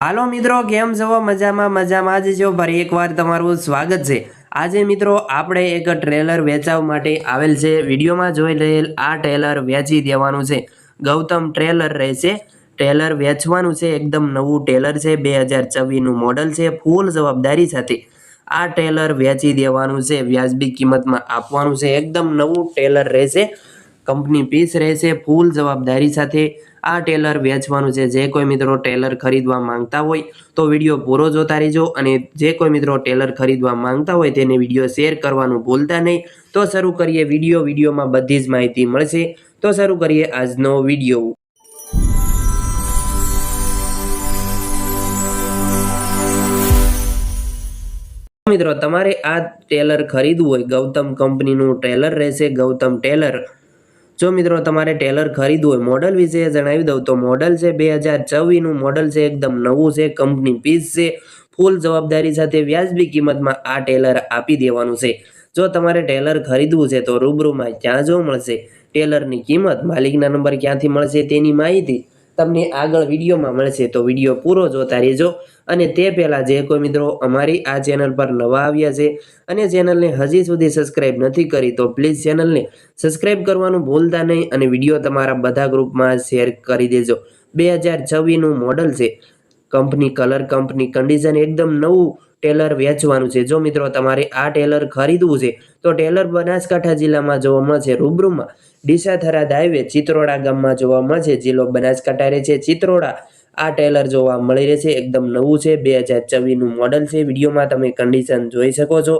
હાલો મિત્રો, કેમ છો? મજામાં જ છો? ફરી એકવાર તમારું સ્વાગત છે. આજે મિત્રો આપણે એક ટ્રેલર વેચાવા માટે આવેલ છે. વિડીયોમાં જોઈ રહેલ આ ટ્રેલર વેચી દેવાનું છે. ગૌતમ ટ્રેલર રહેશે. ટ્રેલર વેચવાનું છે. એકદમ નવું ટ્રેલર છે. 2024નું મોડલ છે. ફૂલ જવાબદારી સાથે આ ટ્રેલર વેચી દેવાનું છે. વ્યાજબી કિંમતમાં આપવાનું છે. એકદમ નવું ટ્રેલર રહેશે. કંપની પીસ રહેશે. ફૂલ જવાબદારી સાથે આ ટ્રેલર વેચવાનું છે. જે કોઈ મિત્રો ટ્રેલર ખરીદવા માંગતા હોય તો વિડીયો પૂરો જોતા રહેજો, અને જે કોઈ મિત્રો ટ્રેલર ખરીદવા માંગતા હોય તેને વિડીયો શેર કરવાનું ભૂલતા નહીં. તો શરૂ કરીએ વિડીયોમાં બધી જ માહિતી મળશે. તો શરૂ કરીએ આજનો વિડીયો. મિત્રો તમારે આ ટ્રેલર ખરીદવું હોય, ગૌતમ કંપનીનું ટ્રેલર રહેશે. ગૌતમ ટ્રેલર જો મિત્રો તમારે ટ્રેલર ખરીદવું હોય, મોડલ વિશે જણાવી દઉં તો મોડલ છે 2024નું મોડલ છે. એકદમ નવું છે. કંપની પીસ છે. ફૂલ જવાબદારી સાથે વ્યાજબી કિંમતમાં આ ટ્રેલર આપી દેવાનું છે. જો તમારે ટ્રેલર ખરીદવું છે તો રૂબરૂમાં ક્યાં જોવા મળશે, ટ્રેલરની કિંમત, માલિકના નંબર ક્યાંથી મળશે તેની માહિતી તમને આગળ વિડીયોમાં મળશે. તો વિડીયો પૂરો જોતા રહેજો. અને તે પહેલાં જે કોઈ મિત્રો અમારી આ ચેનલ પર નવા આવ્યા છે અને ચેનલને હજી સુધી સબસ્ક્રાઈબ નથી કરી તો પ્લીઝ ચેનલને સબસ્ક્રાઈબ કરવાનું ભૂલતા નહીં, અને વિડીયો તમારા બધા ગ્રુપમાં શેર કરી દેજો. 2024નું મોડલ છે. કંપની કલર, કંપની કન્ડિશન, એકદમ નવું ટ્રેલર વેચવાનું છે. જો મિત્રો તમારે આ ટ્રેલર ખરીદવું છે તો ટ્રેલર બનાસકાંઠા જિલ્લામાં જોવા મળશે. રૂબરૂમાં ડીસા થરાદ હાઈવે ચિત્રોડા ગામમાં જોવા મળશે. જિલ્લો બનાસકાંઠા રહે છે. ચિત્રોડા આ ટ્રેલર જોવા મળી રહેશે. એકદમ નવું છે. 2024નું મોડલ છે. વિડીયોમાં તમે કન્ડિશન જોઈ શકો છો.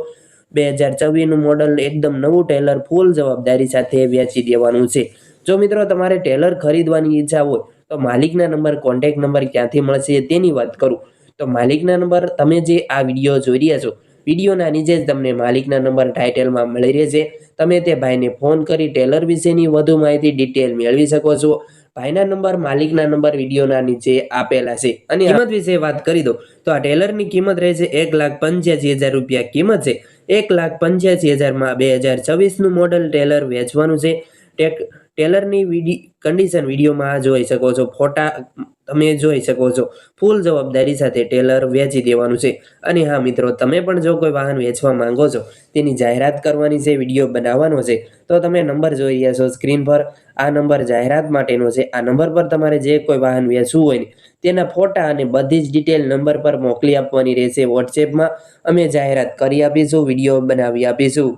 2024નું મોડલ, એકદમ નવું ટ્રેલર ફૂલ જવાબદારી સાથે વેચી દેવાનું છે. જો મિત્રો તમારે ટ્રેલર ખરીદવાની ઈચ્છા હોય તો માલિકના નંબર, કોન્ટેક્ટ નંબર ક્યાંથી મળશે તેની વાત કરું તો માલિકના નંબર તમે જે આ વિડીયો જોઈ રહ્યા છો, વિડીયોના નીચે જ તમને માલિકના નંબર ટાઇટલમાં મળી રહેશે. તમે તે ભાઈને ફોન કરી ટ્રેલર વિશેની વધુ માહિતી ડિટેલ મેળવી શકો છો. ભાઈના નંબર, માલિકના નંબર વિડીયોના નીચે આપેલા છે. અને કિંમત વિશે વાત કરી દો તો આ ટ્રેલરની કિંમત રહેશે 1,85,000 રૂપિયા કિંમત છે. 1,85,000માં 2024નું મોડલ ટ્રેલર વેચવાનું છે. ટ્રેલરની કન્ડિશન વિડીયોમાં જોઈ શકો છો. ફોટા તમે જોઈ શકો છો. ફૂલ જવાબદારી સાથે ટ્રેલર વેચી દેવાનું છે. અને હા મિત્રો, તમે પણ જો કોઈ વાહન વેચવા માંગો છો, તેની જાહેરાત કરવાની છે, વિડીયો બનાવવાનો છે, તો તમે નંબર જોઈ રહ્યા છો સ્ક્રીન પર. આ નંબર જાહેરાત માટેનો છે. આ નંબર પર તમારે જે કોઈ વાહન વેચવું હોય ને તેના ફોટા અને બધી જ ડિટેલ નંબર પર મોકલી આપવાની રહેશે. વોટ્સએપમાં અમે જાહેરાત કરી આપીશું, વિડીયો બનાવી આપીશું.